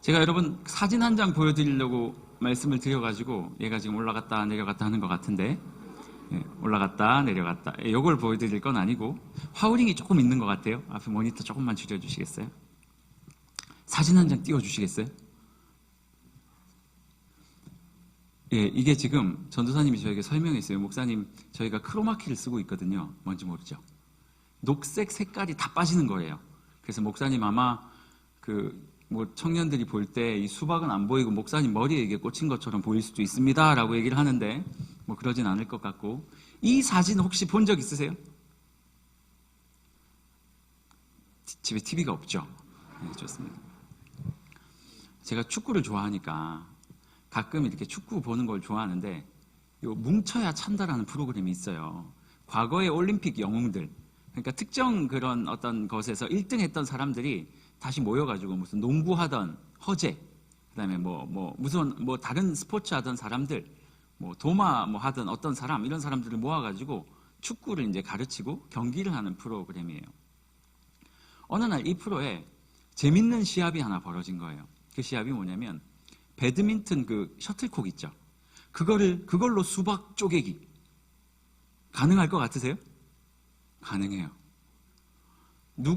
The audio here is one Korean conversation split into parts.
제가 여러분 사진 한 장 보여드리려고 말씀을 드려가지고 얘가 지금 올라갔다 내려갔다 하는 것 같은데, 올라갔다 내려갔다, 이걸 보여드릴 건 아니고 화우링이 조금 있는 것 같아요. 앞에 모니터 조금만 줄여주시겠어요? 사진 한 장 띄워주시겠어요? 이게 지금 전도사님이 저에게 설명했어요. 목사님, 저희가 크로마키를 쓰고 있거든요. 뭔지 모르죠? 녹색 색깔이 다 빠지는 거예요. 그래서 목사님 아마 청년들이 볼 때 이 수박은 안 보이고 목사님 머리에 이게 꽂힌 것처럼 보일 수도 있습니다 라고 얘기를 하는데, 뭐 그러진 않을 것 같고. 이 사진 혹시 본 적 있으세요? 집에 TV가 없죠? 네, 좋습니다. 제가 축구를 좋아하니까 가끔 이렇게 축구 보는 걸 좋아하는데, 요 뭉쳐야 찬다라는 프로그램이 있어요. 과거의 올림픽 영웅들, 그러니까 특정 그런 어떤 것에서 1등 했던 사람들이 다시 모여가지고 무슨 농구하던 허재, 그다음에 무슨 다른 스포츠 하던 사람들, 도마 하던 어떤 사람, 이런 사람들을 모아가지고 축구를 이제 가르치고 경기를 하는 프로그램이에요. 어느 날 이 프로에 재밌는 시합이 하나 벌어진 거예요. 그 시합이 뭐냐면 배드민턴 셔틀콕 있죠. 그걸로 수박 쪼개기. 가능할 것 같으세요? 가능해요.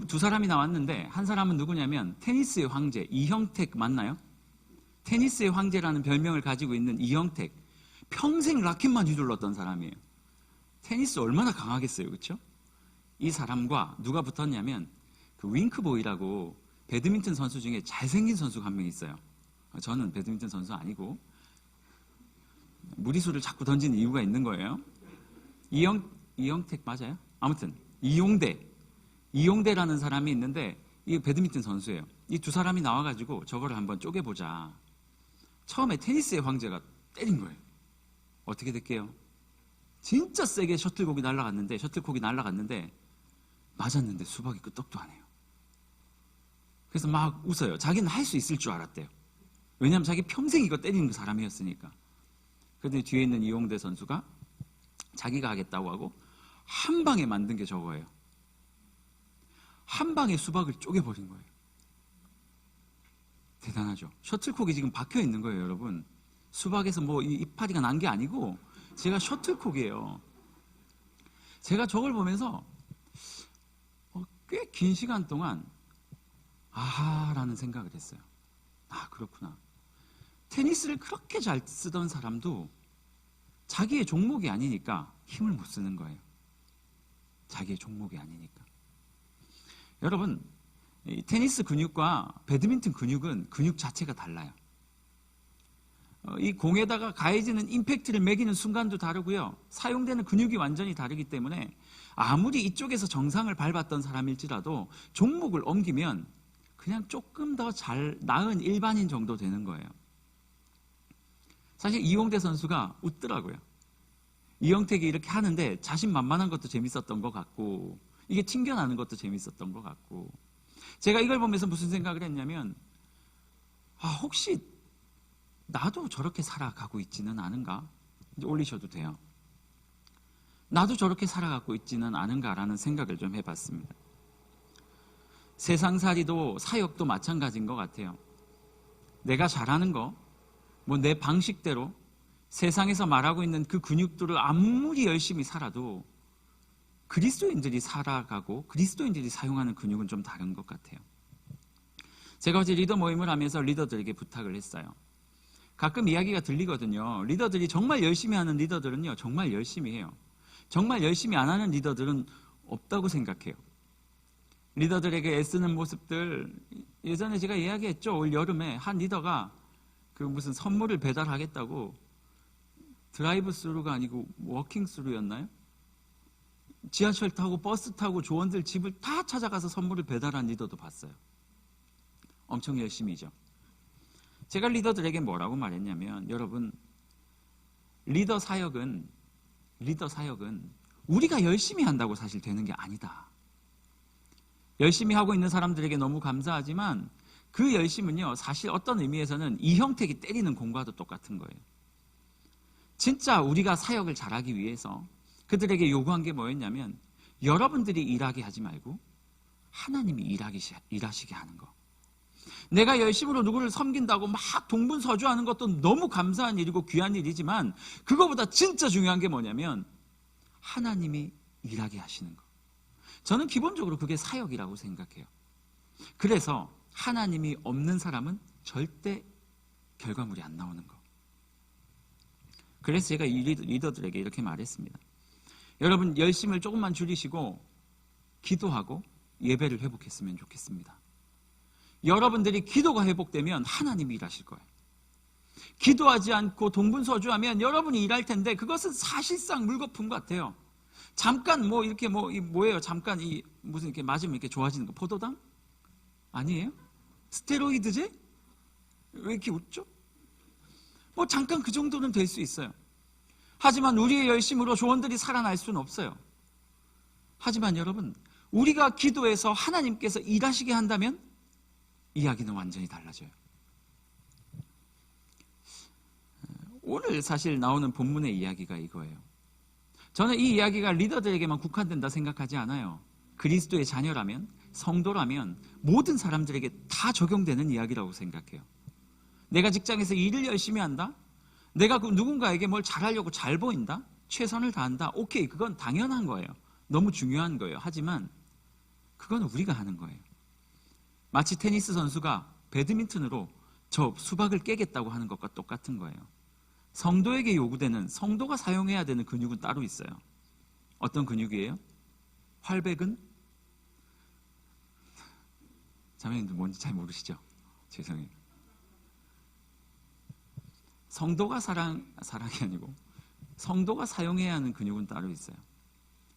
두 사람이 나왔는데, 한 사람은 누구냐면 테니스의 황제 이형택 맞나요? 테니스의 황제라는 별명을 가지고 있는 이형택. 평생 라켓만 휘둘렀던 사람이에요. 테니스 얼마나 강하겠어요, 그렇죠? 이 사람과 누가 붙었냐면 윙크보이라고 배드민턴 선수 중에 잘생긴 선수가 한 명 있어요. 저는 배드민턴 선수 아니고 무리수를 자꾸 던지는 이유가 있는 거예요. 이형택 맞아요? 아무튼 이용대라는 사람이 있는데, 이 배드민턴 선수예요. 이 두 사람이 나와가지고 저거를 한번 쪼개보자. 처음에 테니스의 황제가 때린 거예요. 어떻게 될게요? 진짜 세게 셔틀콕이 날아갔는데 맞았는데 수박이 끄떡도 안 해요. 그래서 막 웃어요. 자기는 할 수 있을 줄 알았대요. 왜냐하면 자기 평생 이거 때리는 사람이었으니까. 그런데 뒤에 있는 이용대 선수가 자기가 하겠다고 하고 한 방에 만든 게 저거예요. 한 방에 수박을 쪼개버린 거예요. 대단하죠? 셔틀콕이 지금 박혀 있는 거예요, 여러분. 수박에서 이파리가 난 게 아니고 제가 셔틀콕이에요. 제가 저걸 보면서 꽤 긴 시간 동안 아하라는 생각을 했어요. 아, 그렇구나. 테니스를 그렇게 잘 쓰던 사람도 자기의 종목이 아니니까 힘을 못 쓰는 거예요. 자기의 종목이 아니니까. 여러분, 테니스 근육과 배드민턴 근육은 근육 자체가 달라요. 이 공에다가 가해지는 임팩트를 매기는 순간도 다르고요. 사용되는 근육이 완전히 다르기 때문에 아무리 이쪽에서 정상을 밟았던 사람일지라도 종목을 옮기면 그냥 조금 더 잘 나은 일반인 정도 되는 거예요. 사실 이용대 선수가 웃더라고요. 이영택이 이렇게 하는데 자신만만한 것도 재밌었던 것 같고, 이게 튕겨나는 것도 재밌었던 것 같고, 제가 이걸 보면서 무슨 생각을 했냐면, 혹시 나도 저렇게 살아가고 있지는 않은가? 이제 올리셔도 돼요. 나도 저렇게 살아가고 있지는 않은가라는 생각을 좀 해봤습니다. 세상살이도 사역도 마찬가지인 것 같아요. 내가 잘하는 거, 내 방식대로 세상에서 말하고 있는 그 근육들을 아무리 열심히 살아도 그리스도인들이 살아가고 그리스도인들이 사용하는 근육은 좀 다른 것 같아요. 제가 어제 리더 모임을 하면서 리더들에게 부탁을 했어요. 가끔 이야기가 들리거든요. 리더들이 정말 열심히 하는 리더들은요, 정말 열심히 해요. 정말 열심히 안 하는 리더들은 없다고 생각해요. 리더들에게 애쓰는 모습들, 예전에 제가 이야기했죠. 올 여름에 한 리더가 무슨 선물을 배달하겠다고 드라이브 스루가 아니고 워킹 스루였나요? 지하철 타고 버스 타고 조원들 집을 다 찾아가서 선물을 배달한 리더도 봤어요. 엄청 열심히죠. 제가 리더들에게 뭐라고 말했냐면, 여러분, 리더 사역은 우리가 열심히 한다고 사실 되는 게 아니다. 열심히 하고 있는 사람들에게 너무 감사하지만 그 열심은요, 사실 어떤 의미에서는 이형택이 때리는 공과도 똑같은 거예요. 진짜 우리가 사역을 잘하기 위해서 그들에게 요구한 게 뭐였냐면, 여러분들이 일하게 하지 말고 하나님이 일하시게 하는 거. 내가 열심으로 누구를 섬긴다고 막 동분서주하는 것도 너무 감사한 일이고 귀한 일이지만 그거보다 진짜 중요한 게 뭐냐면 하나님이 일하게 하시는 거. 저는 기본적으로 그게 사역이라고 생각해요. 그래서 하나님이 없는 사람은 절대 결과물이 안 나오는 거. 그래서 제가 이 리더들에게 이렇게 말했습니다. 여러분 열심을 조금만 줄이시고 기도하고 예배를 회복했으면 좋겠습니다. 여러분들이 기도가 회복되면 하나님이 일하실 거예요. 기도하지 않고 동분서주하면 여러분이 일할 텐데 그것은 사실상 물거품 같아요. 잠깐 뭐예요? 잠깐 무슨 이렇게 맞으면 이렇게 좋아지는 거 포도당? 아니에요? 스테로이드제? 왜 이렇게 웃죠? 뭐 잠깐 그 정도는 될 수 있어요. 하지만 우리의 열심으로 조원들이 살아날 수는 없어요. 하지만 여러분, 우리가 기도해서 하나님께서 일하시게 한다면 이야기는 완전히 달라져요. 오늘 사실 나오는 본문의 이야기가 이거예요. 저는 이 이야기가 리더들에게만 국한된다 생각하지 않아요. 그리스도의 자녀라면, 성도라면 모든 사람들에게 다 적용되는 이야기라고 생각해요. 내가 직장에서 일을 열심히 한다? 내가 누군가에게 뭘 잘하려고 잘 보인다? 최선을 다한다? 오케이, 그건 당연한 거예요. 너무 중요한 거예요. 하지만 그건 우리가 하는 거예요. 마치 테니스 선수가 배드민턴으로 저 수박을 깨겠다고 하는 것과 똑같은 거예요. 성도에게 요구되는, 성도가 사용해야 되는 근육은 따로 있어요. 어떤 근육이에요? 활백은? 자매님들 뭔지 잘 모르시죠? 죄송해요. 성도가 사랑이 아니고 성도가 사용해야 하는 근육은 따로 있어요.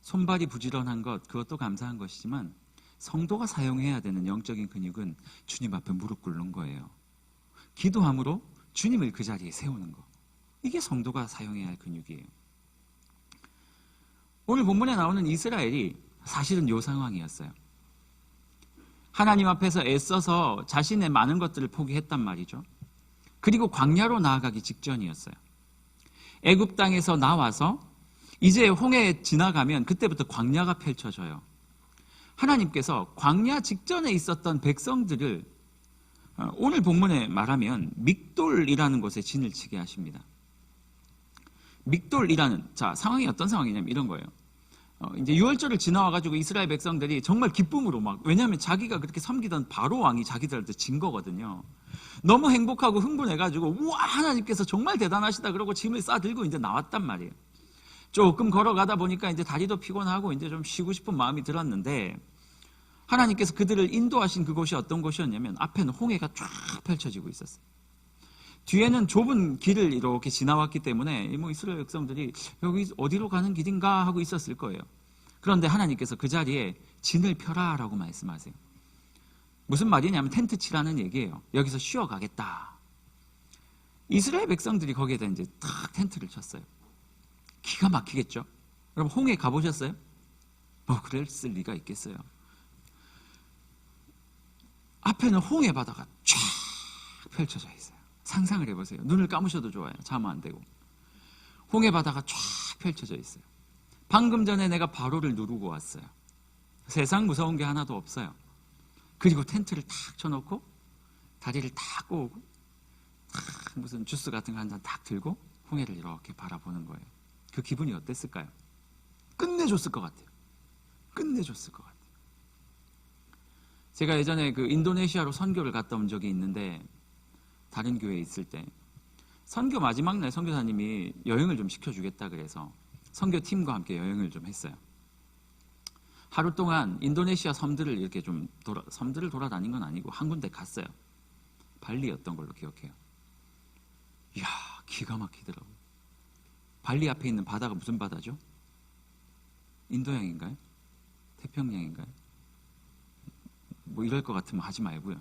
손발이 부지런한 것, 그것도 감사한 것이지만 성도가 사용해야 되는 영적인 근육은 주님 앞에 무릎 꿇는 거예요. 기도함으로 주님을 그 자리에 세우는 거. 이게 성도가 사용해야 할 근육이에요. 오늘 본문에 나오는 이스라엘이 사실은 요 상황이었어요. 하나님 앞에서 애써서 자신의 많은 것들을 포기했단 말이죠. 그리고 광야로 나아가기 직전이었어요. 애굽 땅에서 나와서 이제 홍해 지나가면 그때부터 광야가 펼쳐져요. 하나님께서 광야 직전에 있었던 백성들을 오늘 본문에 말하면 믹돌이라는 곳에 진을 치게 하십니다. 믹돌이라는 상황이 어떤 상황이냐면 이런 거예요. 이제 유월절을 지나와가지고 이스라엘 백성들이 정말 기쁨으로 왜냐하면 자기가 그렇게 섬기던 바로 왕이 자기들한테 진 거거든요. 너무 행복하고 흥분해가지고 우와 하나님께서 정말 대단하시다 그러고 짐을 싸들고 이제 나왔단 말이에요. 조금 걸어가다 보니까 이제 다리도 피곤하고 이제 좀 쉬고 싶은 마음이 들었는데 하나님께서 그들을 인도하신 그곳이 어떤 곳이었냐면 앞에는 홍해가 쫙 펼쳐지고 있었어요. 뒤에는 좁은 길을 이렇게 지나왔기 때문에 이스라엘 백성들이 여기 어디로 가는 길인가 하고 있었을 거예요. 그런데 하나님께서 그 자리에 진을 펴라라고 말씀하세요. 무슨 말이냐면 텐트 치라는 얘기예요. 여기서 쉬어가겠다. 이스라엘 백성들이 거기에다 이제 탁 텐트를 쳤어요. 기가 막히겠죠? 여러분 홍해 가보셨어요? 그랬을 리가 있겠어요. 앞에는 홍해 바다가 쫙 펼쳐져 있어요. 상상을 해보세요. 눈을 감으셔도 좋아요. 잠 안 되고. 홍해 바다가 쫙 펼쳐져 있어요. 방금 전에 내가 바로를 누르고 왔어요. 세상 무서운 게 하나도 없어요. 그리고 텐트를 탁 쳐놓고 다리를 탁 꼬고 무슨 주스 같은 거 한 잔 탁 들고 홍해를 이렇게 바라보는 거예요. 그 기분이 어땠을까요? 끝내줬을 것 같아요. 끝내줬을 것 같아요. 제가 예전에 그 인도네시아로 선교를 갔다 온 적이 있는데 다른 교회에 있을 때 선교 마지막 날 선교사님이 여행을 좀 시켜주겠다 그래서 선교팀과 함께 여행을 좀 했어요. 하루 동안 인도네시아 섬들을 이렇게 좀 섬들을 돌아다닌 건 아니고 한 군데 갔어요. 발리였던 걸로 기억해요. 이야, 기가 막히더라고요. 발리 앞에 있는 바다가 무슨 바다죠? 인도양인가요? 태평양인가요? 이럴 것 같으면 하지 말고요.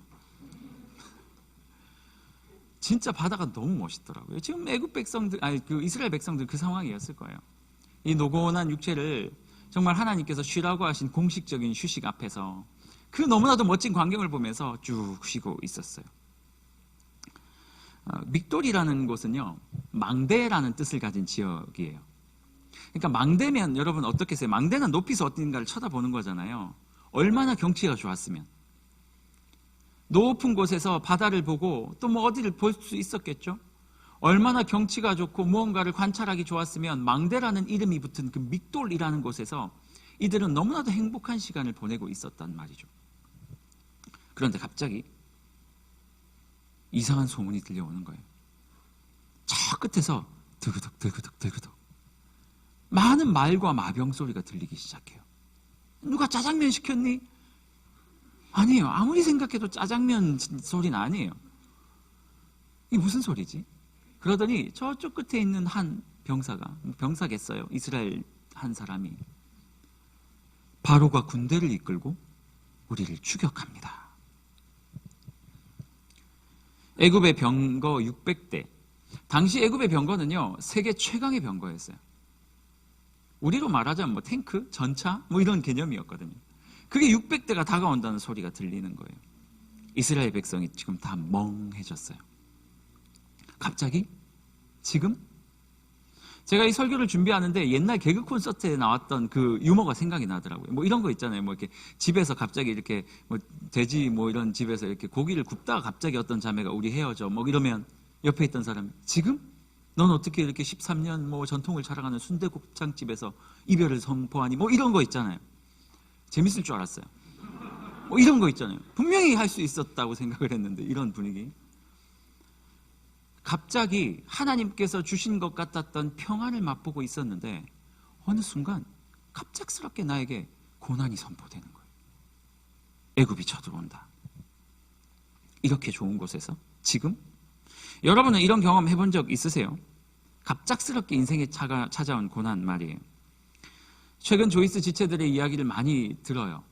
진짜 바다가 너무 멋있더라고요. 지금 애굽 백성들, 그 이스라엘 백성들 그 상황이었을 거예요. 이 노곤한 육체를 정말 하나님께서 쉬라고 하신 공식적인 휴식 앞에서 그 너무나도 멋진 광경을 보면서 쭉 쉬고 있었어요. 믹돌이라는 곳은요, 망대라는 뜻을 가진 지역이에요. 그러니까 망대면 여러분 어떻겠어요? 망대는 높이서 어딘가를 쳐다보는 거잖아요. 얼마나 경치가 좋았으면. 높은 곳에서 바다를 보고 또 뭐 어디를 볼 수 있었겠죠. 얼마나 경치가 좋고 무언가를 관찰하기 좋았으면 망대라는 이름이 붙은 그 믹돌이라는 곳에서 이들은 너무나도 행복한 시간을 보내고 있었단 말이죠. 그런데 갑자기 이상한 소문이 들려오는 거예요. 저 끝에서 드그덕 드그덕 드그덕 많은 말과 마병 소리가 들리기 시작해요. 누가 짜장면 시켰니? 아니에요. 아무리 생각해도 짜장면 소리는 아니에요. 이게 무슨 소리지? 그러더니 저쪽 끝에 있는 한 병사겠어요. 이스라엘 한 사람이 바로가 군대를 이끌고 우리를 추격합니다. 애굽의 병거 600대. 당시 애굽의 병거는요, 세계 최강의 병거였어요. 우리로 말하자면 뭐 탱크, 전차 뭐 이런 개념이었거든요. 그게 600대가 다가온다는 소리가 들리는 거예요. 이스라엘 백성이 지금 다 멍해졌어요. 갑자기 지금 제가 이 설교를 준비하는데 옛날 개그 콘서트에 나왔던 그 유머가 생각이 나더라고요. 뭐 이런 거 있잖아요. 뭐 이렇게 집에서 갑자기 이렇게 뭐 돼지 뭐 이런 집에서 이렇게 고기를 굽다가 갑자기 어떤 자매가 우리 헤어져 뭐 이러면 옆에 있던 사람이 지금 넌 어떻게 이렇게 13년 뭐 전통을 자랑하는 순대곱창집에서 이별을 선포하니 뭐 이런 거 있잖아요. 재밌을 줄 알았어요. 뭐 이런 거 있잖아요. 분명히 할 수 있었다고 생각을 했는데 이런 분위기. 갑자기 하나님께서 주신 것 같았던 평안을 맛보고 있었는데 어느 순간 갑작스럽게 나에게 고난이 선포되는 거예요. 애굽이 쳐들어온다. 이렇게 좋은 곳에서 지금 여러분은 이런 경험 해본 적 있으세요? 갑작스럽게 인생에 찾아온 고난 말이에요. 최근 조이스 지체들의 이야기를 많이 들어요.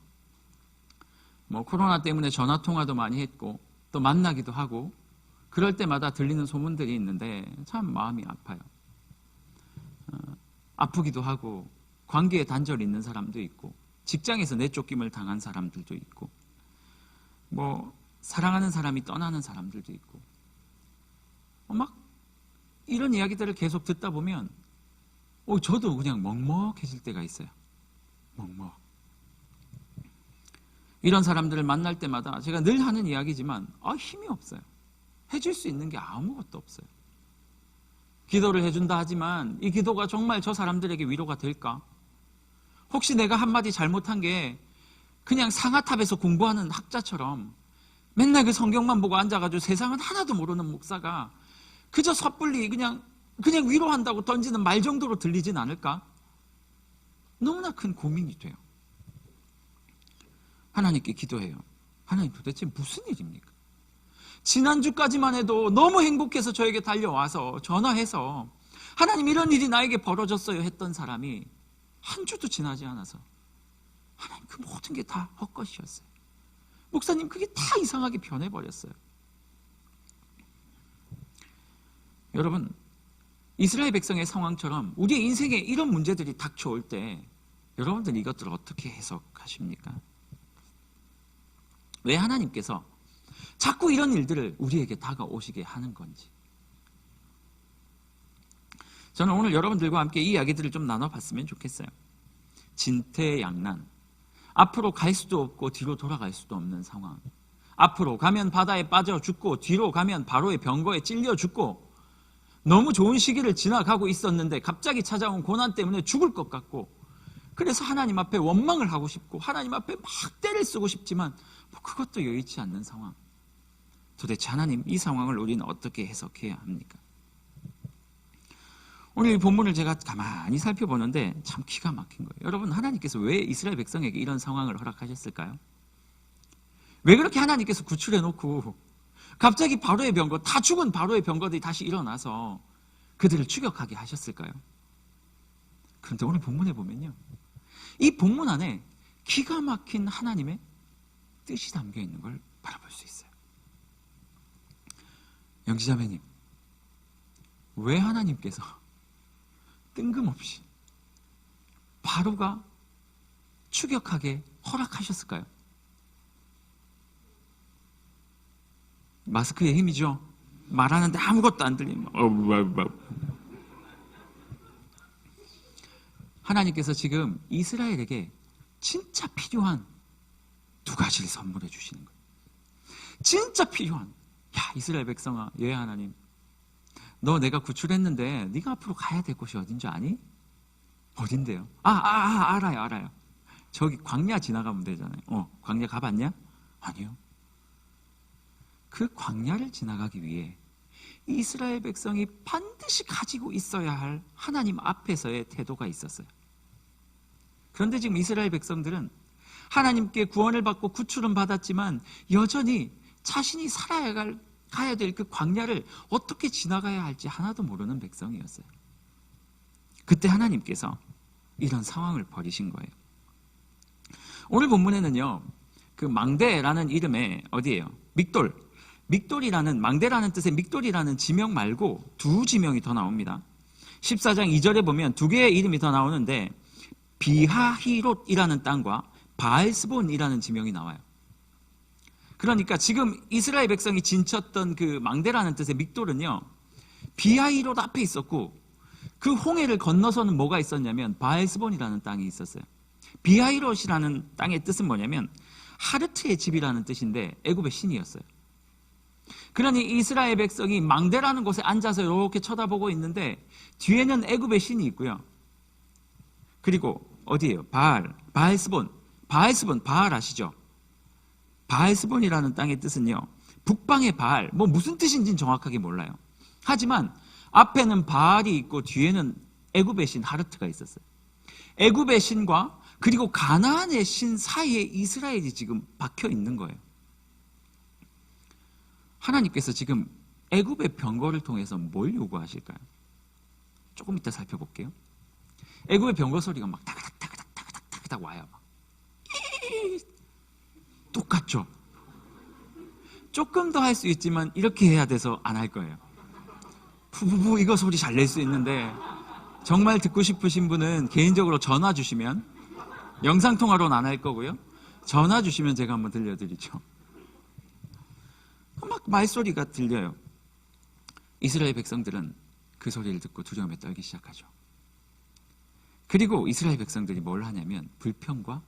뭐 코로나 때문에 전화 통화도 많이 했고 또 만나기도 하고 그럴 때마다 들리는 소문들이 있는데 참 마음이 아파요. 아프기도 하고 관계에 단절이 있는 사람도 있고 직장에서 내쫓김을 당한 사람들도 있고 뭐 사랑하는 사람이 떠나는 사람들도 있고 막 이런 이야기들을 계속 듣다 보면 저도 그냥 먹먹해질 때가 있어요. 먹먹. 이런 사람들을 만날 때마다 제가 늘 하는 이야기지만 힘이 없어요. 해줄 수 있는 게 아무것도 없어요. 기도를 해준다 하지만 이 기도가 정말 저 사람들에게 위로가 될까? 혹시 내가 한마디 잘못한 게 그냥 상아탑에서 공부하는 학자처럼 맨날 그 성경만 보고 앉아가지고 세상은 하나도 모르는 목사가 그저 섣불리 그냥 위로한다고 던지는 말 정도로 들리진 않을까? 너무나 큰 고민이 돼요. 하나님께 기도해요. 하나님 도대체 무슨 일입니까? 지난주까지만 해도 너무 행복해서 저에게 달려와서 전화해서 하나님 이런 일이 나에게 벌어졌어요 했던 사람이 한 주도 지나지 않아서 하나님 그 모든 게 다 헛것이었어요. 목사님 그게 다 이상하게 변해버렸어요. 여러분 이스라엘 백성의 상황처럼 우리의 인생에 이런 문제들이 닥쳐올 때 여러분들 이것들을 어떻게 해석하십니까? 왜 하나님께서 자꾸 이런 일들을 우리에게 다가오시게 하는 건지. 저는 오늘 여러분들과 함께 이 이야기들을 좀 나눠봤으면 좋겠어요. 진퇴양난. 앞으로 갈 수도 없고 뒤로 돌아갈 수도 없는 상황. 앞으로 가면 바다에 빠져 죽고 뒤로 가면 바로의 병거에 찔려 죽고 너무 좋은 시기를 지나가고 있었는데 갑자기 찾아온 고난 때문에 죽을 것 같고 그래서 하나님 앞에 원망을 하고 싶고 하나님 앞에 막 떼를 쓰고 싶지만 그것도 여의치 않는 상황. 도대체 하나님 이 상황을 우리는 어떻게 해석해야 합니까? 오늘 이 본문을 제가 가만히 살펴보는데 참 기가 막힌 거예요. 여러분 하나님께서 왜 이스라엘 백성에게 이런 상황을 허락하셨을까요? 왜 그렇게 하나님께서 구출해놓고 갑자기 바로의 병거, 다 죽은 바로의 병거들이 다시 일어나서 그들을 추격하게 하셨을까요? 그런데 오늘 본문에 보면요, 이 본문 안에 기가 막힌 하나님의 뜻이 담겨 있는 걸 바라볼 수 있어요. 영지자매님, 왜 하나님께서 뜬금없이 바로가 추격하게 허락하셨을까요? 마스크의 힘이죠. 말하는데 아무것도 안 들리면 하나님께서 지금 이스라엘에게 진짜 필요한 두 가지를 선물해 주시는 거예요. 진짜 필요한, 야 이스라엘 백성아, 예 하나님, 너 내가 구출했는데 네가 앞으로 가야 될 곳이 어딘지 아니? 어딘데요? 알아요. 저기 광야 지나가면 되잖아요. 광야 가봤냐? 아니요. 그 광야를 지나가기 위해 이스라엘 백성이 반드시 가지고 있어야 할 하나님 앞에서의 태도가 있었어요. 그런데 지금 이스라엘 백성들은 하나님께 구원을 받고 구출은 받았지만 여전히 자신이 가야 될 그 광야를 어떻게 지나가야 할지 하나도 모르는 백성이었어요. 그때 하나님께서 이런 상황을 벌이신 거예요. 오늘 본문에는요, 그 망대라는 이름의 어디예요? 망대라는 뜻의 믹돌이라는 지명 말고 두 지명이 더 나옵니다. 14장 2절에 보면 두 개의 이름이 더 나오는데 비하히롯이라는 땅과 바알스본이라는 지명이 나와요. 그러니까 지금 이스라엘 백성이 진쳤던 그 망대라는 뜻의 믹돌은요, 비하히롯 앞에 있었고 그 홍해를 건너서는 뭐가 있었냐면 바알스본이라는 땅이 있었어요. 비하히롯이라는 땅의 뜻은 뭐냐면 하르트의 집이라는 뜻인데 애굽의 신이었어요. 그러니 이스라엘 백성이 망대라는 곳에 앉아서 이렇게 쳐다보고 있는데 뒤에는 애굽의 신이 있고요. 그리고 어디예요? 바알스본, 바알 아시죠? 바알스본이라는 땅의 뜻은요, 북방의 바알, 무슨 뜻인지는 정확하게 몰라요. 하지만 앞에는 바알이 있고 뒤에는 애굽의 신 하르트가 있었어요. 애굽의 신과 그리고 가나안의 신 사이에 이스라엘이 지금 박혀 있는 거예요. 하나님께서 지금 애굽의 병거를 통해서 뭘 요구하실까요? 조금 이따 살펴볼게요. 애굽의 병거 소리가 막 타그닥 와요. 막. 똑같죠? 조금 더 할 수 있지만 이렇게 해야 돼서 안 할 거예요. 푸푸푸 이거 소리 잘 낼 수 있는데 정말 듣고 싶으신 분은 개인적으로 전화 주시면, 영상통화로는 안 할 거고요, 전화 주시면 제가 한번 들려드리죠. 막 말소리가 들려요. 이스라엘 백성들은 그 소리를 듣고 두려움에 떨기 시작하죠. 그리고 이스라엘 백성들이 뭘 하냐면 불평과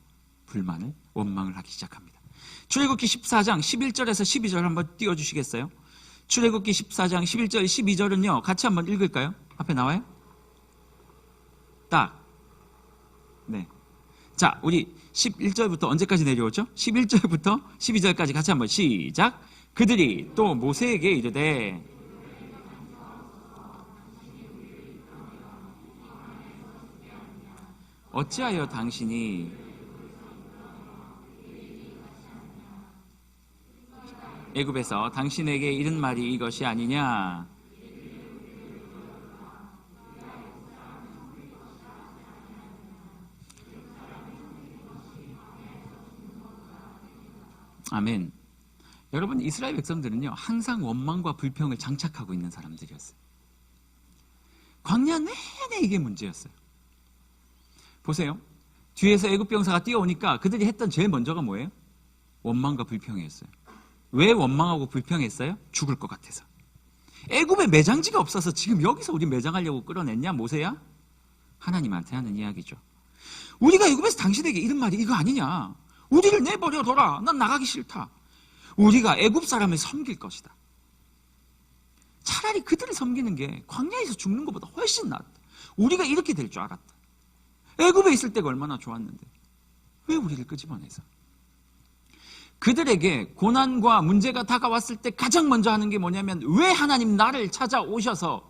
불만을, 원망을 하기 시작합니다. 출애굽기 14장 11절에서 12절 한번 띄워주시겠어요? 출애굽기 14장 11절 12절은요 같이 한번 읽을까요? 앞에 나와요? 네. 자, 우리 11절부터 언제까지 내려오죠? 11절부터 12절까지 같이 한번 시작. 그들이 또 모세에게 이르되, 어찌하여 당신이 애굽에서 당신에게 이른 말이 이것이 아니냐? 아멘. 여러분, 이스라엘 백성들은요 항상 원망과 불평을 장착하고 있는 사람들이었어요. 광야 내내 이게 문제였어요. 보세요. 뒤에서 애굽 병사가 뛰어오니까 그들이 했던 제일 먼저가 뭐예요? 원망과 불평이었어요. 왜 원망하고 불평했어요? 죽을 것 같아서. 애굽에 매장지가 없어서 지금 여기서 우리 매장하려고 끌어냈냐, 모세야? 하나님한테 하는 이야기죠. 우리가 애굽에서 당신에게 이런 말이 이거 아니냐? 우리를 내버려둬라. 난 나가기 싫다. 우리가 애굽 사람을 섬길 것이다. 차라리 그들을 섬기는 게 광야에서 죽는 것보다 훨씬 낫다. 우리가 이렇게 될 줄 알았다. 애굽에 있을 때가 얼마나 좋았는데 왜 우리를 끄집어내서. 그들에게 고난과 문제가 다가왔을 때 가장 먼저 하는 게 뭐냐면, 왜 하나님 나를 찾아오셔서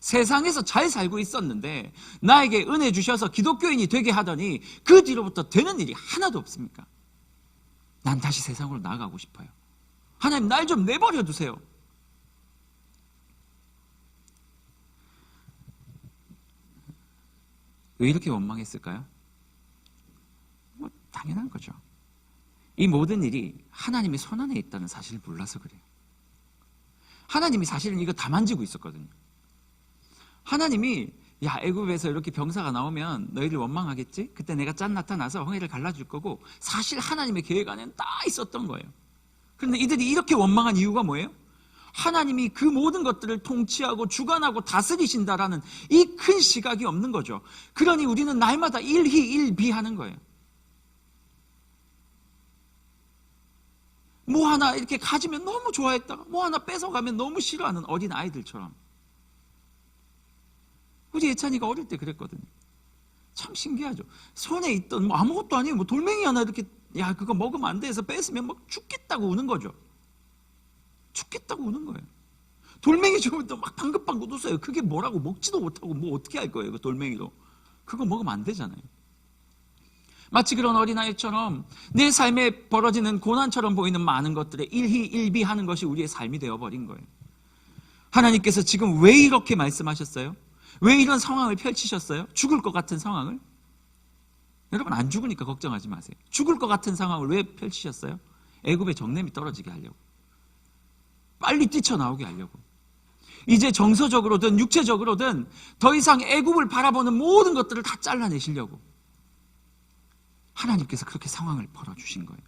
세상에서 잘 살고 있었는데 나에게 은혜 주셔서 기독교인이 되게 하더니 그 뒤로부터 되는 일이 하나도 없습니까? 난 다시 세상으로 나아가고 싶어요. 하나님 날 좀 내버려 두세요. 왜 이렇게 원망했을까요? 당연한 거죠. 이 모든 일이 하나님의 손안에 있다는 사실을 몰라서 그래요. 하나님이 사실은 이거 다 만지고 있었거든요. 하나님이 야, 애굽에서 이렇게 병사가 나오면 너희를 원망하겠지? 그때 내가 짠 나타나서 홍해를 갈라줄 거고, 사실 하나님의 계획 안에는 다 있었던 거예요. 그런데 이들이 이렇게 원망한 이유가 뭐예요? 하나님이 그 모든 것들을 통치하고 주관하고 다스리신다라는 이 큰 시각이 없는 거죠. 그러니 우리는 날마다 일희일비하는 거예요. 뭐 하나 이렇게 가지면 너무 좋아했다가 뭐 하나 뺏어가면 너무 싫어하는 어린 아이들처럼. 우리 예찬이가 어릴 때 그랬거든요. 참 신기하죠. 손에 있던 뭐 아무것도 아니에요. 뭐 돌멩이 하나 이렇게 야 그거 먹으면 안 돼 해서 뺏으면 막 죽겠다고 우는 거죠. 죽겠다고 우는 거예요. 돌멩이 주면 또 막 방긋방긋 웃어요. 그게 뭐라고 먹지도 못하고 뭐 어떻게 할 거예요. 그 돌멩이로. 그거 먹으면 안 되잖아요. 마치 그런 어린아이처럼 내 삶에 벌어지는 고난처럼 보이는 많은 것들에 일희일비하는 것이 우리의 삶이 되어버린 거예요. 하나님께서 지금 왜 이렇게 말씀하셨어요? 왜 이런 상황을 펼치셨어요? 죽을 것 같은 상황을? 여러분 안 죽으니까 걱정하지 마세요. 죽을 것 같은 상황을 왜 펼치셨어요? 애굽의 정냄이 떨어지게 하려고. 빨리 뛰쳐나오게 하려고. 이제 정서적으로든 육체적으로든 더 이상 애굽을 바라보는 모든 것들을 다 잘라내시려고 하나님께서 그렇게 상황을 벌어주신 거예요.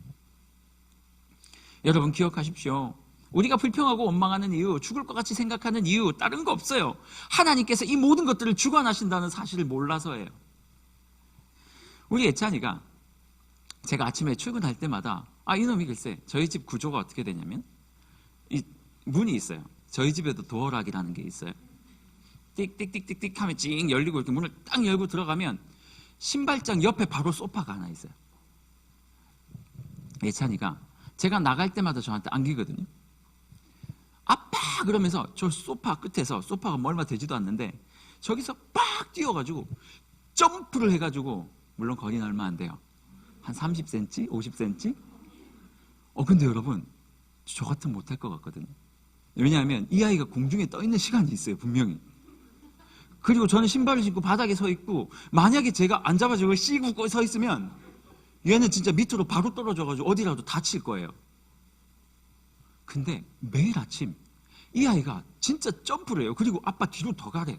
여러분 기억하십시오. 우리가 불평하고 원망하는 이유, 죽을 것 같이 생각하는 이유 다른 거 없어요. 하나님께서 이 모든 것들을 주관하신다는 사실을 몰라서예요. 우리 예찬이가 제가 아침에 출근할 때마다 이놈이 글쎄 저희 집 구조가 어떻게 되냐면 이 문이 있어요. 저희 집에도 도어락이라는 게 있어요. 띡띡띡띡띡 하면 찡 열리고 이렇게 문을 딱 열고 들어가면 신발장 옆에 바로 소파가 하나 있어요. 예찬이가 제가 나갈 때마다 저한테 안기거든요. 아빠 그러면서 저 소파 끝에서 소파가 뭐 얼마 되지도 않는데 저기서 빡 뛰어가지고 점프를 해가지고 물론 거리는 얼마 안 돼요. 한 30cm? 50cm? 근데 여러분 저 같으면 못할 것 같거든요. 왜냐하면 이 아이가 공중에 떠 있는 시간이 있어요. 분명히. 그리고 저는 신발을 신고 바닥에 서 있고 만약에 제가 안 잡아주고 씩 서 있으면 얘는 진짜 밑으로 바로 떨어져가지고 어디라도 다칠 거예요. 근데 매일 아침 이 아이가 진짜 점프를 해요. 그리고 아빠 뒤로 더 가래요.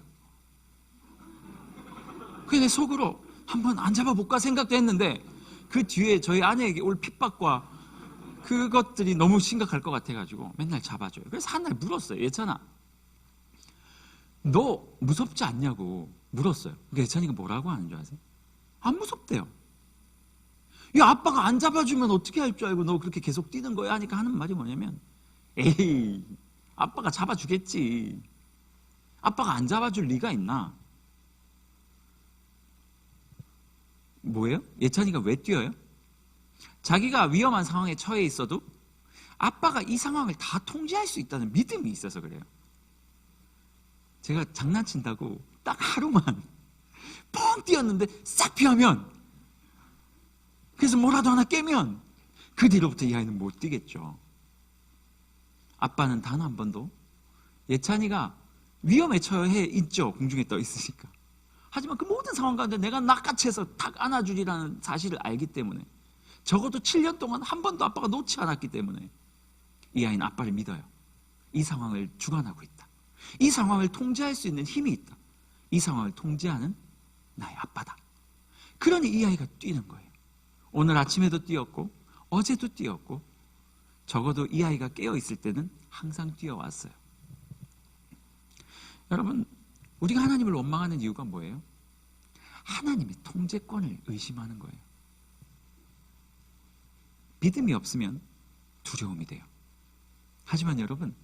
그래서 내 속으로 한번 안 잡아볼까 생각도 했는데 그 뒤에 저희 아내에게 올 핍박과 그것들이 너무 심각할 것 같아가지고 맨날 잡아줘요. 그래서 한 날 물었어요. 예찬아 너 무섭지 않냐고 물었어요. 그러니까 예찬이가 뭐라고 하는 줄 아세요? 안 무섭대요. 이 아빠가 안 잡아주면 어떻게 할 줄 알고 너 그렇게 계속 뛰는 거야 하니까 하는 말이 뭐냐면 에이 아빠가 잡아주겠지. 아빠가 안 잡아줄 리가 있나? 뭐예요? 예찬이가 왜 뛰어요? 자기가 위험한 상황에 처해 있어도 아빠가 이 상황을 다 통제할 수 있다는 믿음이 있어서 그래요. 제가 장난친다고 딱 하루만 뻥 뛰었는데 싹 피하면 그래서 뭐라도 하나 깨면 그 뒤로부터 이 아이는 못 뛰겠죠. 아빠는 단 한 번도 예찬이가 위험에 처해 있죠. 공중에 떠 있으니까. 하지만 그 모든 상황 가운데 내가 낚아채서 탁 안아주리라는 사실을 알기 때문에 적어도 7년 동안 한 번도 아빠가 놓지 않았기 때문에 이 아이는 아빠를 믿어요. 이 상황을 주관하고 있다. 이 상황을 통제할 수 있는 힘이 있다. 이 상황을 통제하는 나의 아빠다. 그러니 이 아이가 뛰는 거예요. 오늘 아침에도 뛰었고 어제도 뛰었고 적어도 이 아이가 깨어있을 때는 항상 뛰어왔어요. 여러분 우리가 하나님을 원망하는 이유가 뭐예요? 하나님의 통제권을 의심하는 거예요. 믿음이 없으면 두려움이 돼요. 하지만 여러분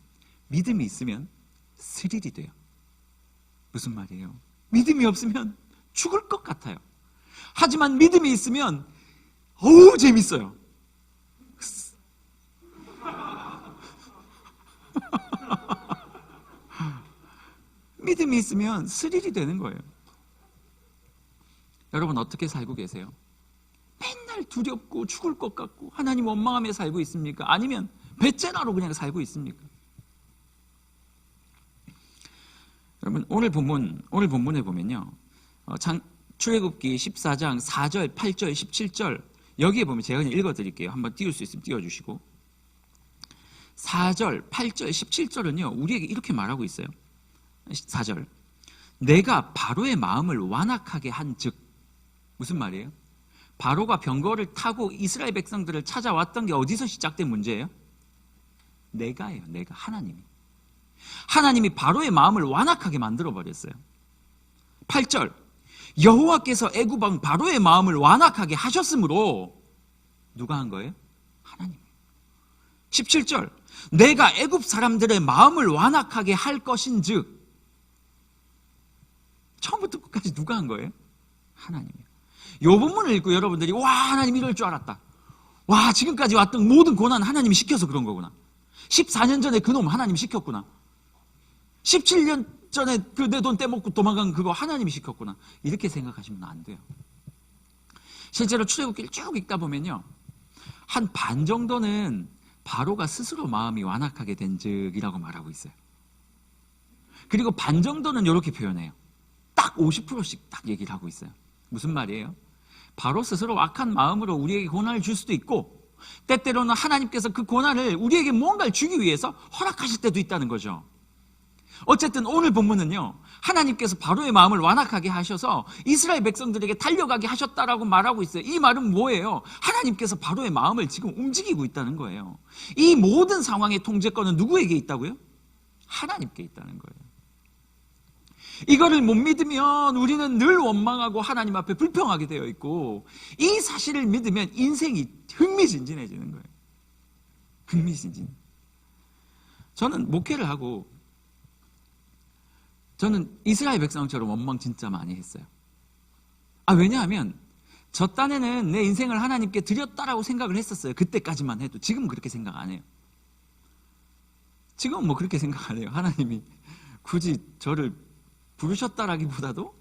믿음이 있으면 스릴이 돼요. 무슨 말이에요? 믿음이 없으면 죽을 것 같아요. 하지만 믿음이 있으면 어우 재밌어요. 믿음이 있으면 스릴이 되는 거예요. 여러분 어떻게 살고 계세요? 맨날 두렵고 죽을 것 같고 하나님 원망하며 살고 있습니까? 아니면 배째나로 그냥 살고 있습니까? 여러분 오늘 본문에 보면요. 출애굽기 14장 4절, 8절, 17절 여기에 보면 제가 그냥 읽어드릴게요. 한번 띄울 수 있으면 띄워주시고 4절, 8절, 17절은요. 우리에게 이렇게 말하고 있어요. 4절 내가 바로의 마음을 완악하게 한즉 무슨 말이에요? 바로가 병거를 타고 이스라엘 백성들을 찾아왔던 게 어디서 시작된 문제예요? 내가예요. 내가 하나님이 바로의 마음을 완악하게 만들어버렸어요. 8절 여호와께서 애굽 왕 바로의 마음을 완악하게 하셨으므로 누가 한 거예요? 하나님. 17절, 내가 애굽 사람들의 마음을 완악하게 할 것인즉. 처음부터 끝까지 누가 한 거예요? 하나님이에요. 요 본문을 읽고 여러분들이 와, 하나님 이럴 줄 알았다, 와, 지금까지 왔던 모든 고난 하나님이 시켜서 그런 거구나, 14년 전에 그놈 하나님이 시켰구나, 17년 전에 그 내 돈 떼먹고 도망간 그거 하나님이 시켰구나, 이렇게 생각하시면 안 돼요. 실제로 출애굽기를 쭉 읽다 보면요, 한 반 정도는 바로가 스스로 마음이 완악하게 된 즉이라고 말하고 있어요. 그리고 반 정도는 이렇게 표현해요. 딱 50%씩 딱 얘기를 하고 있어요. 무슨 말이에요? 바로 스스로 악한 마음으로 우리에게 고난을 줄 수도 있고, 때때로는 하나님께서 그 고난을 우리에게 뭔가를 주기 위해서 허락하실 때도 있다는 거죠. 어쨌든 오늘 본문은요, 하나님께서 바로의 마음을 완악하게 하셔서 이스라엘 백성들에게 달려가게 하셨다라고 말하고 있어요. 이 말은 뭐예요? 하나님께서 바로의 마음을 지금 움직이고 있다는 거예요. 이 모든 상황의 통제권은 누구에게 있다고요? 하나님께 있다는 거예요. 이거를 못 믿으면 우리는 늘 원망하고 하나님 앞에 불평하게 되어 있고, 이 사실을 믿으면 인생이 흥미진진해지는 거예요. 흥미진진. 저는 목회를 하고 저는 이스라엘 백성처럼 원망 진짜 많이 했어요. 왜냐하면 저 딴에는 내 인생을 하나님께 드렸다라고 생각을 했었어요. 그때까지만 해도. 지금은 그렇게 생각 안 해요. 지금은 뭐 그렇게 생각 안 해요. 하나님이 굳이 저를 부르셨다라기보다도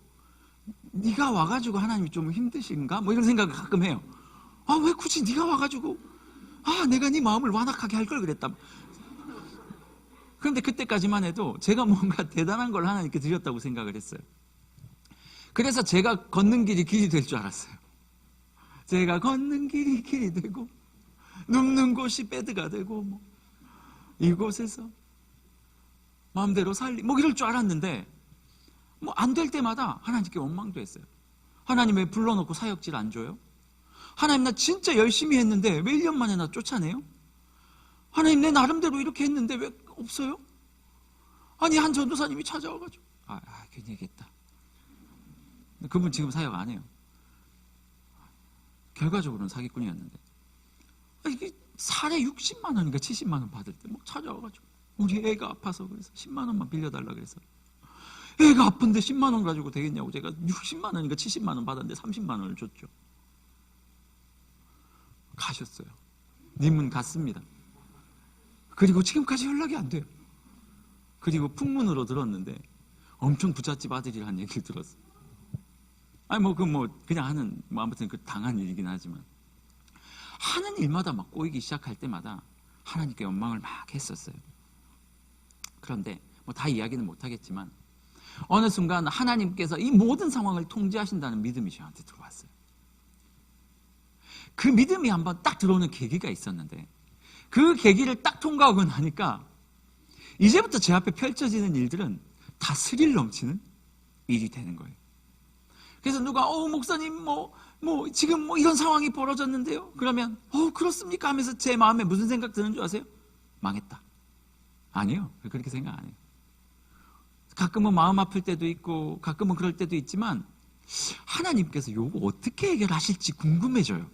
네가 와가지고 하나님이 좀 힘드신가? 뭐 이런 생각을 가끔 해요. 왜 굳이 네가 와가지고 내가 네 마음을 완악하게 할 걸 그랬다. 그런데 그때까지만 해도 제가 뭔가 대단한 걸 하나님께 드렸다고 생각을 했어요. 그래서 제가 걷는 길이 길이 될 줄 알았어요. 제가 걷는 길이 길이 되고 눕는 곳이 베드가 되고 뭐 이곳에서 마음대로 뭐 이럴 줄 알았는데, 뭐 안 될 때마다 하나님께 원망도 했어요. 하나님 왜 불러놓고 사역질 안 줘요? 하나님 나 진짜 열심히 했는데 왜 1년 만에 나 쫓아내요? 하나님 내 나름대로 이렇게 했는데 왜 없어요? 아니 한 전도사님이 찾아와가지고 괜히 얘기했다. 그분 지금 사역 안 해요. 결과적으로는 사기꾼이었는데, 이게 살에 60만 원인가 70만 원 받을 때 뭐 찾아와가지고 우리 애가 아파서 그래서 10만 원만 빌려달라 그래서, 애가 아픈데 10만 원 가지고 되겠냐고 제가 60만 원인가 70만 원 받았는데 30만 원을 줬죠. 가셨어요. 님은 갔습니다. 그리고 지금까지 연락이 안 돼요. 그리고 풍문으로 들었는데 엄청 부잣집 아들이라는 얘기를 들었어요. 그냥 하는, 아무튼 그 당한 일이긴 하지만, 하는 일마다 막 꼬이기 시작할 때마다 하나님께 원망을 막 했었어요. 그런데 다 이야기는 못 하겠지만, 어느 순간 하나님께서 이 모든 상황을 통제하신다는 믿음이 저한테 들어왔어요. 그 믿음이 한번 딱 들어오는 계기가 있었는데, 그 계기를 딱 통과하고 나니까 이제부터 제 앞에 펼쳐지는 일들은 다 스릴 넘치는 일이 되는 거예요. 그래서 누가 목사님 지금 이런 상황이 벌어졌는데요, 그러면 그렇습니까 하면서 제 마음에 무슨 생각 드는 줄 아세요? 망했다. 아니요, 그렇게 생각 안 해요. 가끔은 마음 아플 때도 있고 가끔은 그럴 때도 있지만, 하나님께서 이거 어떻게 해결하실지 궁금해져요.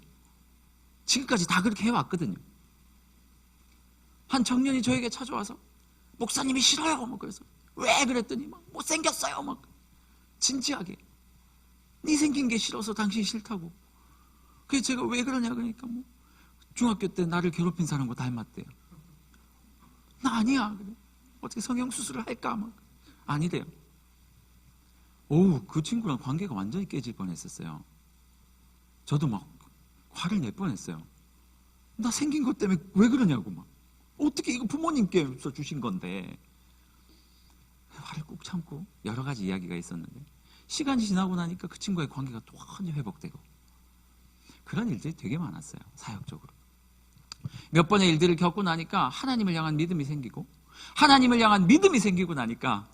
지금까지 다 그렇게 해왔거든요. 한 청년이 저에게 찾아와서 목사님이 싫어요 그래서 왜 그랬더니 못생겼어요 진지하게, 네 생긴 게 싫어서 당신이 싫다고. 그래서 제가 왜 그러냐 그러니까 중학교 때 나를 괴롭힌 사람과 닮았대요. 나 아니야. 어떻게 성형수술을 할까 아니래요. 그 친구랑 관계가 완전히 깨질 뻔했었어요. 저도 화를 낼 뻔했어요. 나 생긴 것 때문에 왜 그러냐고 어떻게, 이거 부모님께서 주신 건데. 화를 꾹 참고 여러 가지 이야기가 있었는데, 시간이 지나고 나니까 그 친구와의 관계가 또 완전히 회복되고, 그런 일들이 되게 많았어요. 사역적으로 몇 번의 일들을 겪고 나니까 하나님을 향한 믿음이 생기고, 하나님을 향한 믿음이 생기고 나니까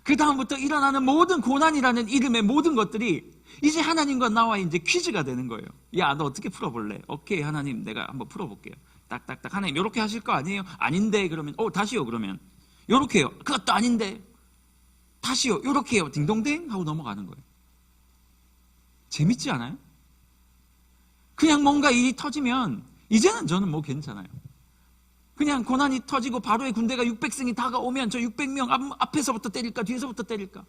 그 다음부터 일어나는 모든 고난이라는 이름의 모든 것들이 이제 하나님과 나와 이제 퀴즈가 되는 거예요. 야, 너 어떻게 풀어볼래? 오케이, 하나님 내가 한번 풀어볼게요. 딱딱딱. 하나님 요렇게 하실 거 아니에요? 아닌데. 그러면 다시요. 그러면 요렇게요. 그것도 아닌데. 다시요. 요렇게요. 딩동댕 하고 넘어가는 거예요. 재밌지 않아요? 그냥 뭔가 일이 터지면 이제는 저는 괜찮아요. 그냥 고난이 터지고 바로의 군대가 600승이 다가오면 저 600명 앞에서부터 때릴까 뒤에서부터 때릴까?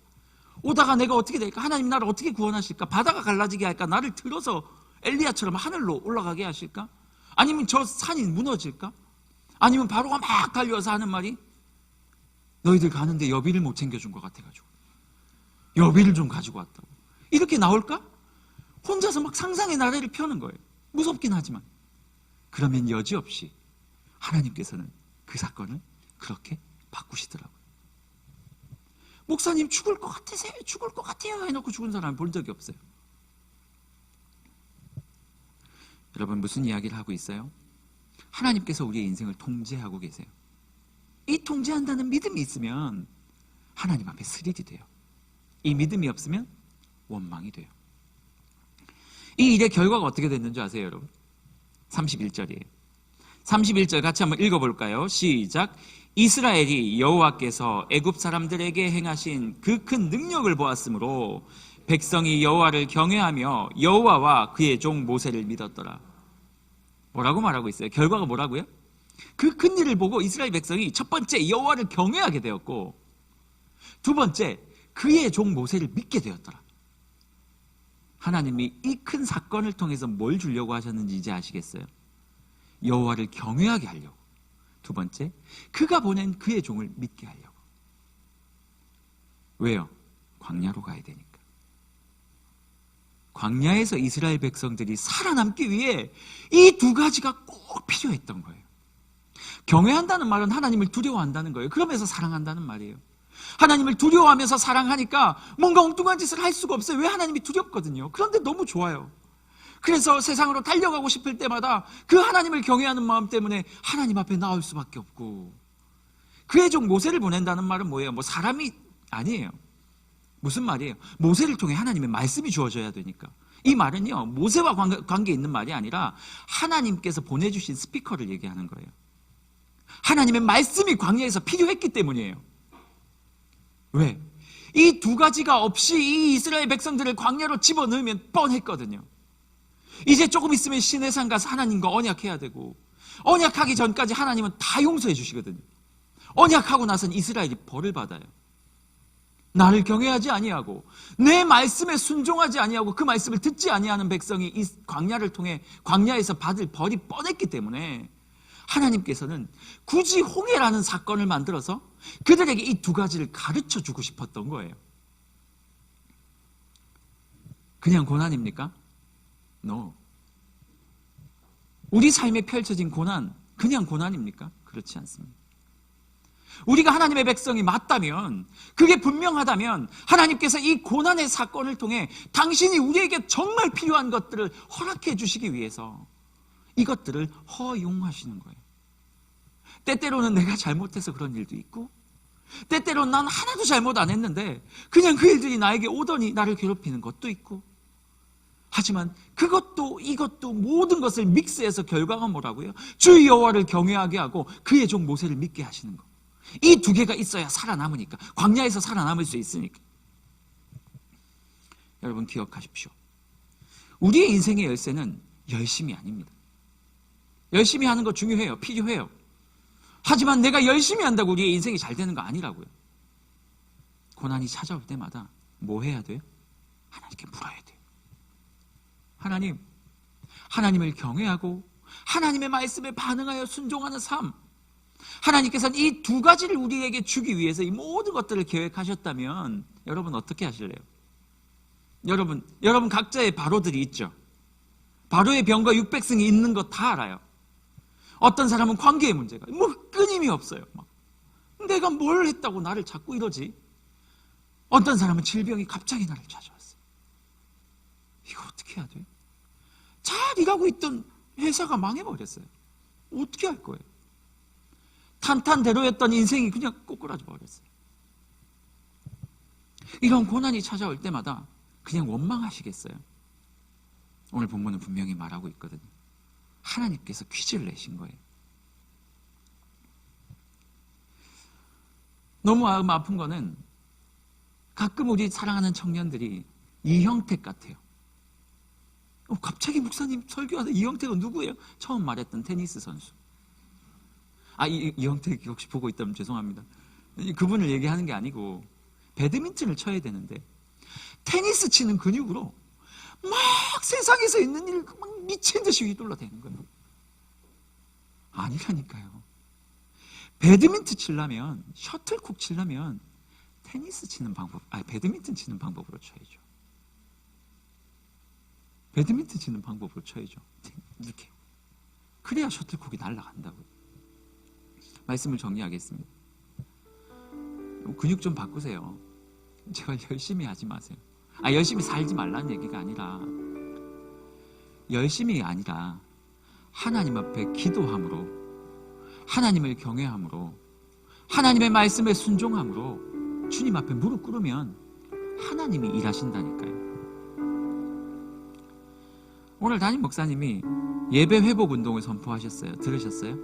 오다가 내가 어떻게 될까? 하나님 나를 어떻게 구원하실까? 바다가 갈라지게 할까? 나를 들어서 엘리야처럼 하늘로 올라가게 하실까? 아니면 저 산이 무너질까? 아니면 바로가 막 달려와서 하는 말이 너희들 가는데 여비를 못 챙겨준 것 같아가지고 여비를 좀 가지고 왔다고. 이렇게 나올까? 혼자서 막 상상의 나래를 펴는 거예요. 무섭긴 하지만. 그러면 여지없이 하나님께서는 그 사건을 그렇게 바꾸시더라고요. 목사님 죽을 것 같으세요? 죽을 것 같아요 해놓고 죽은 사람 본 적이 없어요. 여러분 무슨 이야기를 하고 있어요? 하나님께서 우리의 인생을 통제하고 계세요. 이 통제한다는 믿음이 있으면 하나님 앞에 스릴이 돼요. 이 믿음이 없으면 원망이 돼요. 이 일의 결과가 어떻게 됐는지 아세요, 여러분? 31절이에요. 31절 같이 한번 읽어볼까요? 시작. 이스라엘이 여호와께서 애굽 사람들에게 행하신 그 큰 능력을 보았으므로 백성이 여호와를 경외하며 여호와와 그의 종 모세를 믿었더라. 뭐라고 말하고 있어요? 결과가 뭐라고요? 그 큰 일을 보고 이스라엘 백성이 첫 번째 여호와를 경외하게 되었고 두 번째 그의 종 모세를 믿게 되었더라. 하나님이 이 큰 사건을 통해서 뭘 주려고 하셨는지 이제 아시겠어요? 여호와를 경외하게 하려고. 두 번째, 그가 보낸 그의 종을 믿게 하려고. 왜요? 광야로 가야 되니까. 광야에서 이스라엘 백성들이 살아남기 위해 이 두 가지가 꼭 필요했던 거예요. 경외한다는 말은 하나님을 두려워한다는 거예요. 그러면서 사랑한다는 말이에요. 하나님을 두려워하면서 사랑하니까 뭔가 엉뚱한 짓을 할 수가 없어요. 왜? 하나님이 두렵거든요. 그런데 너무 좋아요. 그래서 세상으로 달려가고 싶을 때마다 그 하나님을 경외하는 마음 때문에 하나님 앞에 나올 수밖에 없고, 그의 종 모세를 보낸다는 말은 뭐예요? 뭐 사람이 아니에요. 무슨 말이에요? 모세를 통해 하나님의 말씀이 주어져야 되니까. 이 말은요, 모세와 관계 있는 말이 아니라 하나님께서 보내주신 스피커를 얘기하는 거예요. 하나님의 말씀이 광야에서 필요했기 때문이에요. 왜? 이 두 가지가 없이 이 이스라엘 백성들을 광야로 집어넣으면 뻔했거든요. 이제 조금 있으면 시내산 가서 하나님과 언약해야 되고, 언약하기 전까지 하나님은 다 용서해 주시거든요. 언약하고 나서는 이스라엘이 벌을 받아요. 나를 경외하지 아니하고 내 말씀에 순종하지 아니하고 그 말씀을 듣지 아니하는 백성이 이 광야를 통해 광야에서 받을 벌이 뻔했기 때문에 하나님께서는 굳이 홍해라는 사건을 만들어서 그들에게 이 두 가지를 가르쳐 주고 싶었던 거예요. 그냥 고난입니까? No. 우리 삶에 펼쳐진 고난, 그냥 고난입니까? 그렇지 않습니다. 우리가 하나님의 백성이 맞다면, 그게 분명하다면 하나님께서 이 고난의 사건을 통해 당신이 우리에게 정말 필요한 것들을 허락해 주시기 위해서 이것들을 허용하시는 거예요. 때때로는 내가 잘못해서 그런 일도 있고, 때때로는 난 하나도 잘못 안 했는데 그냥 그 일들이 나에게 오더니 나를 괴롭히는 것도 있고, 하지만 그것도 이것도 모든 것을 믹스해서 결과가 뭐라고요? 주 여호와를 경외하게 하고 그의 종 모세를 믿게 하시는 거. 이 두 개가 있어야 살아남으니까, 광야에서 살아남을 수 있으니까. 여러분 기억하십시오. 우리의 인생의 열쇠는 열심이 아닙니다. 열심히 하는 거 중요해요. 필요해요. 하지만 내가 열심히 한다고 우리의 인생이 잘 되는 거 아니라고요. 고난이 찾아올 때마다 뭐 해야 돼요? 하나님께 물어야 돼요. 하나님, 하나님을 경외하고 하나님의 말씀에 반응하여 순종하는 삶, 하나님께서는 이 두 가지를 우리에게 주기 위해서 이 모든 것들을 계획하셨다면 여러분 어떻게 하실래요? 여러분 각자의 바로들이 있죠. 바로의 병과 600승이 있는 거 다 알아요. 어떤 사람은 관계의 문제가 뭐 끊임이 없어요. 막 내가 뭘 했다고 나를 자꾸 이러지? 어떤 사람은 질병이 갑자기 나를 찾아왔어요. 이거 어떻게 해야 돼요? 잘 일하고 있던 회사가 망해버렸어요. 어떻게 할 거예요? 탄탄대로였던 인생이 그냥 꼬꾸라져 버렸어요. 이런 고난이 찾아올 때마다 그냥 원망하시겠어요? 오늘 본문은 분명히 말하고 있거든요. 하나님께서 퀴즈를 내신 거예요. 너무 마음 아픈 거는 가끔 우리 사랑하는 청년들이 이형택 같아요. 갑자기 목사님 설교하다 이형택은 누구예요? 처음 말했던 테니스 선수. 이영택 혹시 보고 있다면 죄송합니다. 그분을 얘기하는 게 아니고 배드민턴을 쳐야 되는데 테니스 치는 근육으로 막 세상에서 있는 일 막 미친 듯이 휘둘러대는 거예요. 아니라니까요. 배드민턴 치려면, 셔틀콕 치려면 배드민턴 치는 방법으로 쳐야죠. 배드민턴 치는 방법으로 쳐야죠. 이렇게. 그래야 셔틀콕이 날아간다고요. 말씀을 정리하겠습니다. 근육 좀 바꾸세요. 제발 열심히 하지 마세요. 열심히 살지 말라는 얘기가 아니라, 열심히 아니라 하나님 앞에 기도함으로, 하나님을 경외함으로, 하나님의 말씀에 순종함으로 주님 앞에 무릎 꿇으면 하나님이 일하신다니까요. 오늘 담임 목사님이 예배 회복 운동을 선포하셨어요. 들으셨어요?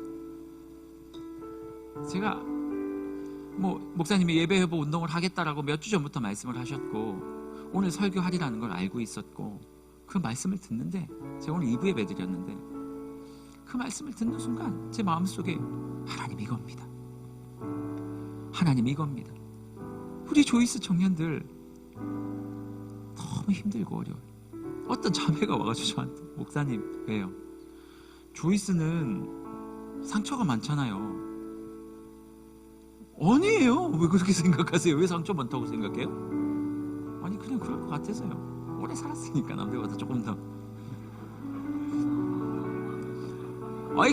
제가 목사님이 예배 회복 운동을 하겠다라고 몇 주 전부터 말씀을 하셨고, 오늘 설교하리라는 걸 알고 있었고, 그 말씀을 듣는데, 제가 오늘 2부 예배 드렸는데, 그 말씀을 듣는 순간 제 마음속에 하나님 이겁니다. 하나님 이겁니다. 우리 조이스 청년들 너무 힘들고 어려워요. 어떤 자매가 와가지고 저한테, 목사님 왜요? 조이스는 상처가 많잖아요. 아니에요. 왜 그렇게 생각하세요? 왜 상처 많다고 생각해요? 아니 그냥 그럴 것 같아서요. 오래 살았으니까 남들보다 조금 더.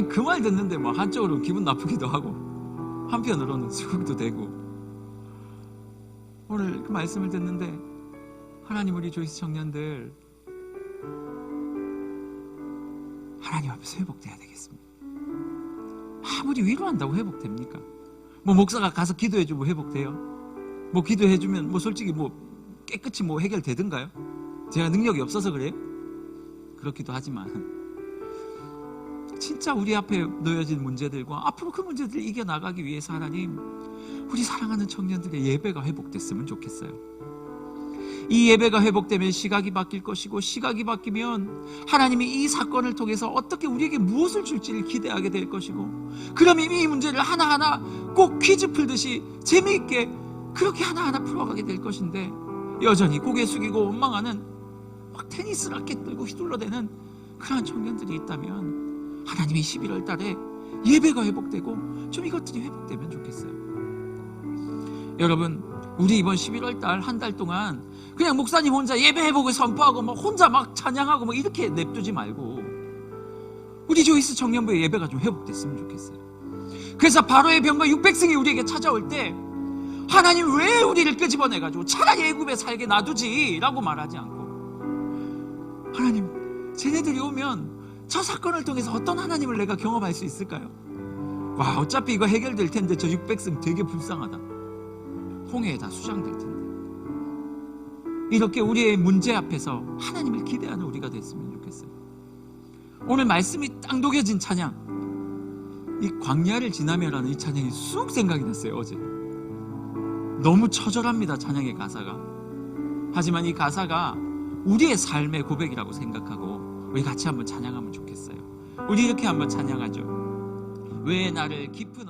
그 말 듣는데 막 한쪽으로 기분 나쁘기도 하고 한편으로는 수긍도 되고. 오늘 그 말씀을 듣는데 하나님, 우리 조이스 청년들 하나님 앞에서 회복돼야 되겠습니다. 아무리 위로한다고 회복됩니까? 목사가 가서 기도해주고 회복돼요? 기도해주면 솔직히 깨끗이 해결되든가요? 제가 능력이 없어서 그래요? 그렇기도 하지만 진짜 우리 앞에 놓여진 문제들과 앞으로 그 문제들을 이겨나가기 위해서 하나님, 우리 사랑하는 청년들의 예배가 회복됐으면 좋겠어요. 이 예배가 회복되면 시각이 바뀔 것이고, 시각이 바뀌면 하나님이 이 사건을 통해서 어떻게 우리에게 무엇을 줄지를 기대하게 될 것이고, 그러면 이 문제를 하나하나 꼭 퀴즈 풀듯이 재미있게 그렇게 하나하나 풀어가게 될 것인데, 여전히 고개 숙이고 원망하는, 막 테니스 라켓 들고 휘둘러대는 그러한 청년들이 있다면 하나님이 11월 달에 예배가 회복되고 좀 이것들이 회복되면 좋겠어요. 여러분, 우리 이번 11월 달 한 달 동안 그냥 목사님 혼자 예배 회복을 선포하고 혼자 막 찬양하고 이렇게 냅두지 말고 우리 조이스 청년부의 예배가 좀 회복됐으면 좋겠어요. 그래서 바로의 병거 600승이 우리에게 찾아올 때 하나님 왜 우리를 끄집어내가지고 차라리 애굽에 살게 놔두지 라고 말하지 않고, 하나님 쟤네들이 오면 저 사건을 통해서 어떤 하나님을 내가 경험할 수 있을까요? 어차피 이거 해결될 텐데 저 600승 되게 불쌍하다. 홍해에 다 수장될 텐데. 이렇게 우리의 문제 앞에서 하나님을 기대하는 우리가 됐으면 좋겠어요. 오늘 말씀이 딱 녹여진 찬양, 이 광야를 지나며라는 이 찬양이 쑥 생각이 났어요. 어제 너무 처절합니다, 찬양의 가사가. 하지만 이 가사가 우리의 삶의 고백이라고 생각하고 우리 같이 한번 찬양하면 좋겠어요. 우리 이렇게 한번 찬양하죠. 왜 나를 깊은